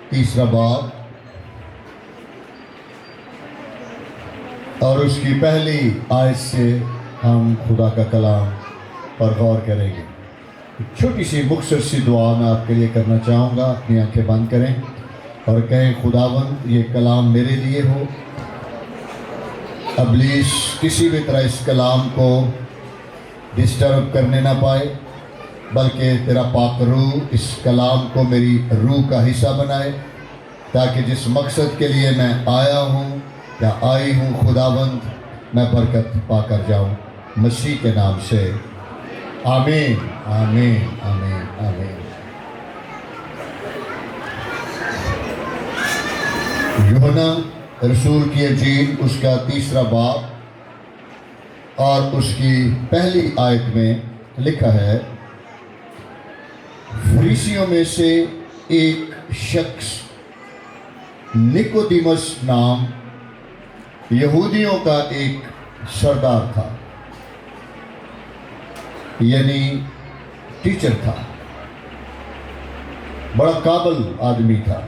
تیسرا باب اور اس کی پہلی آیت سے ہم خدا کا کلام پر غور کریں گے۔ چھوٹی سی مختصر سی دعا میں آپ کے لیے کرنا چاہوں گا۔ اپنی آنکھیں بند کریں اور کہیں خداوند یہ کلام میرے لیے ہو، ابلیس کسی بھی طرح اس کلام کو ڈسٹرب کرنے نہ پائے، بلکہ تیرا پاک روح اس کلام کو میری روح کا حصہ بنائے، تاکہ جس مقصد کے لیے میں آیا ہوں یا آئی ہوں خداوند میں برکت پا کر جاؤں، مسیح کے نام سے آمین آمین آمین آمین۔ یوحنا رسول کی انجیل اس کا تیسرا باب اور اس کی پہلی آیت میں لکھا ہے، فریسیوں میں سے ایک شخص نکودیمس نام یہودیوں کا ایک سردار تھا، یعنی ٹیچر تھا، بڑا قابل آدمی تھا،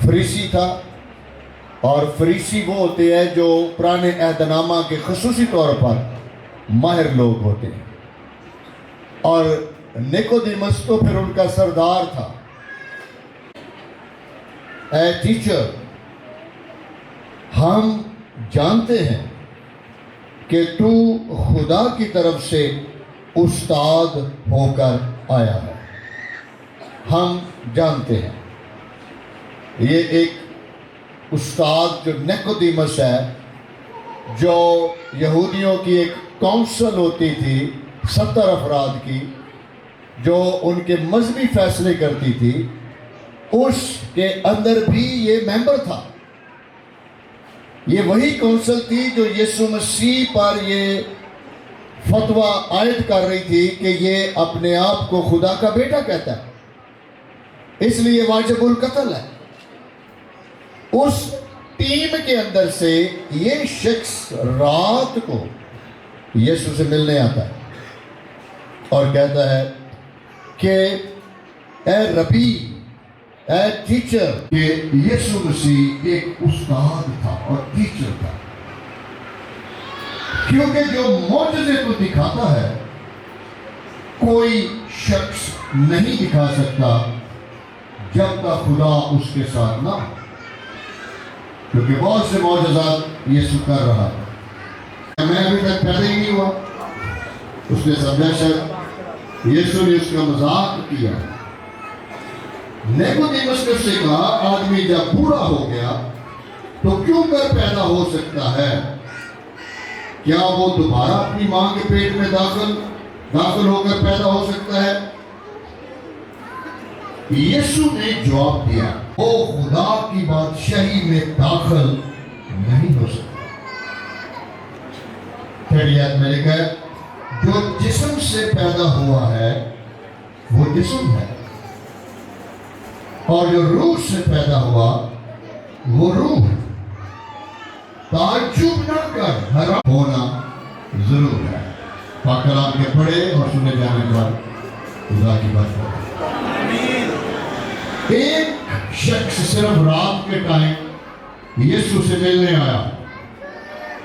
فریسی تھا۔ اور فریسی وہ ہوتے ہیں جو پرانے عہد نامہ کے خصوصی طور پر ماہر لوگ ہوتے ہیں، اور نکودیمس تو پھر ان کا سردار تھا۔ اے ٹیچر، ہم جانتے ہیں کہ تو خدا کی طرف سے استاد ہو کر آیا ہے، ہم جانتے ہیں۔ یہ ایک استاد جو نکودیمس ہے، جو یہودیوں کی ایک کونسل ہوتی تھی 70 افراد کی، جو ان کے مذہبی فیصلے کرتی تھی، اس کے اندر بھی یہ ممبر تھا۔ یہ وہی کونسل تھی جو یسوع مسیح پر یہ فتویٰ عائد کر رہی تھی کہ یہ اپنے آپ کو خدا کا بیٹا کہتا ہے، اس لیے واجب القتل ہے۔ اس ٹیم کے اندر سے یہ شخص رات کو یسوع سے ملنے آتا ہے اور کہتا ہے کہ اے ربی، اے ٹیچر، کہ یسوع مسیح ایک استاد تھا اور ٹیچر تھا، کیونکہ جو معجزے کو دکھاتا ہے کوئی شخص نہیں دکھا سکتا جب تک خدا اس کے ساتھ نہ ہو، کیونکہ بہت سے معجزات یسوع کر رہا ہے۔ میں ابھی تک پیدا ہی نہیں ہوا۔ اس نے سمجھا شاید یسوع نے اس کا مذاق کیا۔ نکودیمس نے اس سے کہا، آدمی جب بوڑھا ہو گیا تو کیوں کر پیدا ہو سکتا ہے؟ کیا وہ دوبارہ اپنی ماں کے پیٹ میں داخل ہو کر پیدا ہو سکتا ہے؟ یسوع نے جواب دیا، وہ خدا کی بادشاہی میں داخل نہیں ہو سکتا۔ پھر یاد میں لکھا ہے، جو جسم سے پیدا ہوا ہے وہ جسم ہے، اور جو روح سے پیدا ہوا وہ روح ہے۔ تعجب نہ کر، حیران ہونا ضرور ہے۔ پاک کلام کے پڑھے اور سنے جانے پر خدا کی بات کرے۔ ایک شخص صرف رات کے ٹائم یسوع سے ملنے آیا،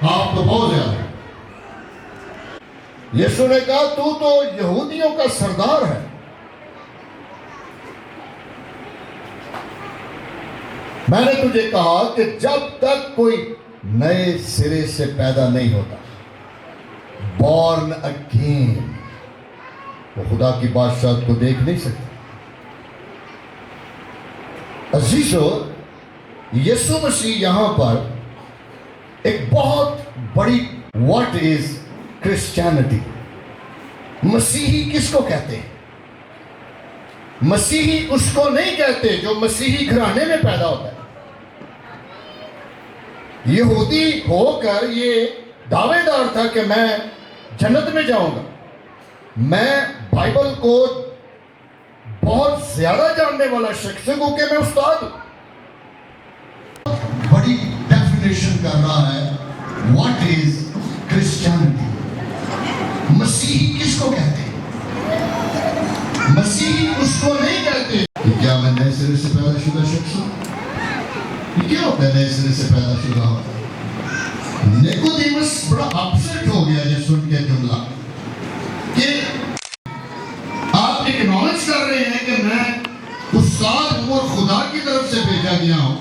آپ تو بہت زیادہ۔ یسوع نے کہا، تو یہودیوں کا سردار ہے۔ میں نے تجھے کہا کہ جب تک کوئی نئے سرے سے پیدا نہیں ہوتا، بورن اگین، وہ خدا کی بادشاہت کو دیکھ نہیں سکتا۔ عزیزو، یسوع مسیح یہاں پر ایک بہت بڑی واٹ از کرسچینٹی، مسیحی کس کو کہتے ہیں؟ مسیحی اس کو نہیں کہتے جو مسیحی گھرانے میں پیدا ہوتا ہے۔ یہودی ہو کر یہ دعوے دار تھا کہ میں جنت میں جاؤں گا، میں بائبل کو بہت زیادہ جاننے والا شخص ہے کیونکہ میں استاد ہوں۔ بڑی ڈیفینیشن کر رہا ہے واٹ از کرسچینٹی، مسیحی کس کو کہتے ہیں؟ مسیحی اس کو نہیں کہتے کہ کیا میں نئے سرے سے پیدا شدہ شخص ہوں؟ یہ کیا ہوتا ہے نئے سرے سے پیدا شدہ ہوتا ہے؟ نیکودیمس بڑا اپسیٹ ہو گیا یہ سن کے جملہ کہ آپ اکنالج کر رہے ہیں کہ میں استاد ہوں اور خدا کی طرف سے بھیجا گیا ہوں.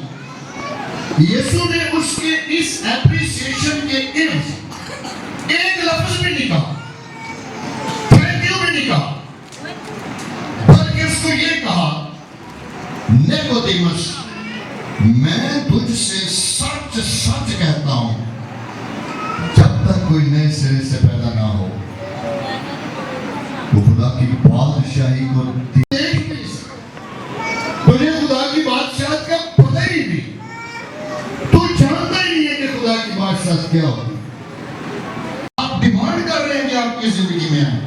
یسوع نے اس کے اس اپریسیشن کے عوض ایک لفظ بھی نہیں کہا، تھینک یو بھی نہیں کہا، بلکہ اس کو یہ کہا نیکودیمس میں تجھ سے سچ سچ کہتا ہوں جب تک کوئی نئے سرے سے پیدا نہ ہو وہ خدا کی بادشاہی کو دیکھ نہیں سکتا. تجھے خدا کی بادشاہت کا پتہ ہی نہیں، تو جانتا ہی نہیں ہے کہ خدا کی بادشاہت کیا ہوتی. آپ ڈیمانڈ کر رہے ہیں کہ آپ کی زندگی میں آئیں،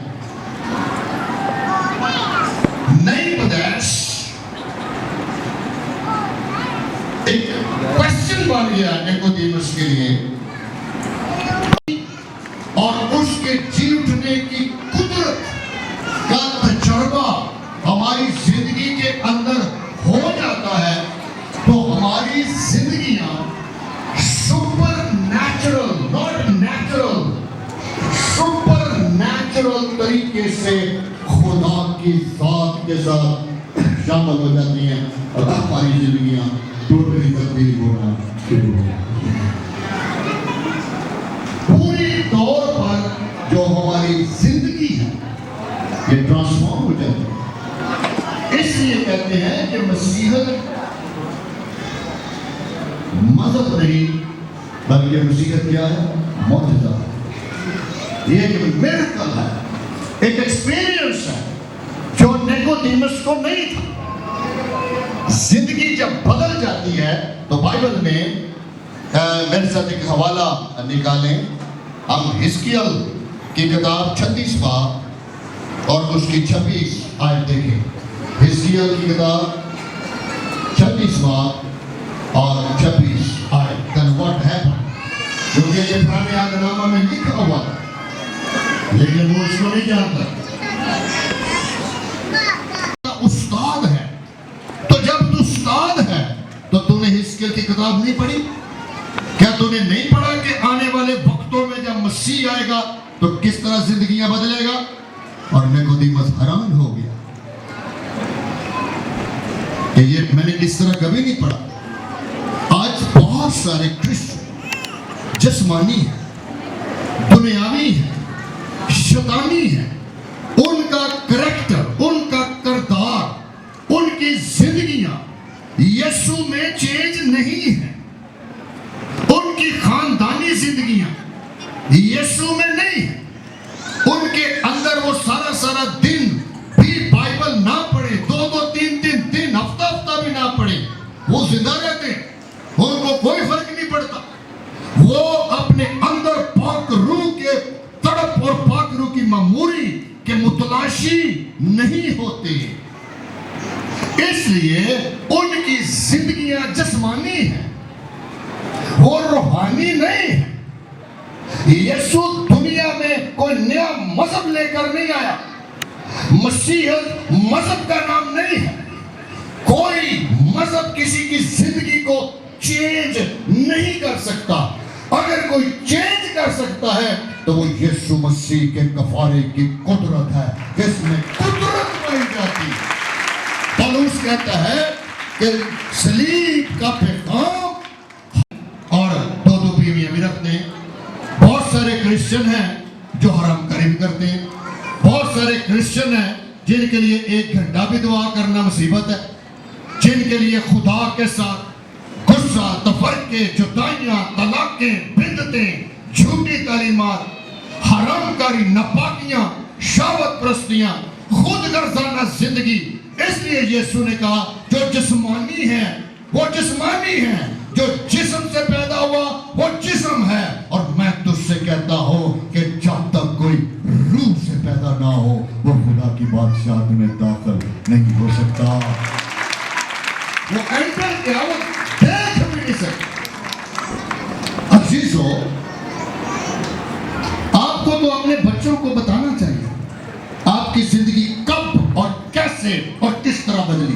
نئی پیدائش ایک کوسچن بن گیا نیکودیمس کے لیے، اور اس کے جی اٹھنے کی قدرت کا تجربہ ہماری زندگی کے اندر ہو جاتا ہے تو ہماری زندگیاں super natural, not natural, super natural طریقے سے خدا کی ذات کے ساتھ شامل ہو جاتی ہیں اور ہماری زندگیاں ٹوٹلی تبدیل ہونا شروع ہو جاتی ہیں. پوری طور پر جو ہماری زندگی ہے یہ ٹرانسفارم ہو جاتی ہے. اس لیے کہتے ہیں کہ مسیحت مذہب نہیں بلکہ مسیحت کیا ہے؟ معجزہ. یہ ایک میریکل ہے، ایک ایکسپیرینس ہے جو نیکودیمس کو نہیں تھا. زندگی جب بدل جاتی ہے تو بائبل میں میرے ساتھ ایک حوالہ نکالیں. ہم حزقیل کی کتاب 36 باب اور اس کی 26 آیت دیکھیں. حزقیل کی کتاب 36 باب اور 26 آیت. Then what happened؟ کیونکہ یہ پرانے عہد نامہ میں لکھا ہوا تھا لیکن وہ اس کو نہیں جانتا. استاد ہے تو جب تو استاد ہے تو تو نے حزقیل کی کتاب نہیں پڑھی؟ کیا تو نے نہیں پڑھا کہ آنے والے وقتوں میں جب مسیح آئے گا تو کس طرح زندگیاں بدلے گا؟ اور نیکودیمس حیران ہو گیا کہ یہ میں نے اس طرح کبھی نہیں پڑھا. آج بہت سارے کرسچن جسمانی ہیں، دنیاوی ہیں، شیطانی ہیں. ان کا کریکٹر، ان کا کردار، ان کی زندگیاں یسوع میں چینج نہیں ہیں. ان کی خاندانی زندگیاں یسوع میں نہیں ہیں. ان کے اندر وہ سارا دن بھی بائبل نہ پڑھے، 2-3 دن، ہفتہ بھی نہ پڑھے، وہ زندہ رہتے ہیں. ان کو کوئی فرق نہیں پڑتا. وہ اپنے اندر پاک روح کے تڑپ اور پاک روح کی معموری کے متلاشی نہیں ہوتے. اس لیے ان کی زندگیاں جسمانی ہیں، وہ روحانی نہیں ہے. یسوع دنیا میں کوئی نیا مذہب لے کر نہیں آیا. مسیحیت مذہب کا نام نہیں ہے. کوئی مذہب کسی کی زندگی کو چینج نہیں کر سکتا. اگر کوئی چینج کر سکتا ہے تو وہ یسوع مسیح کے کفارے کی قدرت ہے جس میں قدرت پائی جاتی. پولس کہتا ہے کہ صلیب کا پیغام اور 2 بیویاں بھی رکھتے ہیں. بہت سارے کرسچن ہیں جو حرام کاری بھی کرتے ہیں. بہت سارے کرسچن ہیں جن کے لیے 1 گھنٹہ بھی دعا کرنا مصیبت ہے، جن کے لیے خدا کے ساتھ غصہ، تفرقے، جدائیاں، طلاقیں، بدعتیں، جھوٹی تعلیمات، حرام کاری، ناپاکیاں، شہوت پرستیاں، خود غرضانہ زندگی. اس لیے یسوع نے کہا جو جسمانی ہیں وہ جسمانی ہیں، جو جسم سے پیدا ہوا وہ جسم ہے. اور میں تجھ سے کہتا ہوں کہ جب تک کوئی روح سے پیدا نہ ہو وہ خدا کی بادشاہت میں داخل نہیں ہو سکتا. وہ انٹر کیا وہ دیکھ بھی نہیں سکتا. عزیزو، آپ کو تو اپنے بچوں کو بتانا چاہیے آپ کی زندگی کب اور کیسے اور کس طرح بدلی.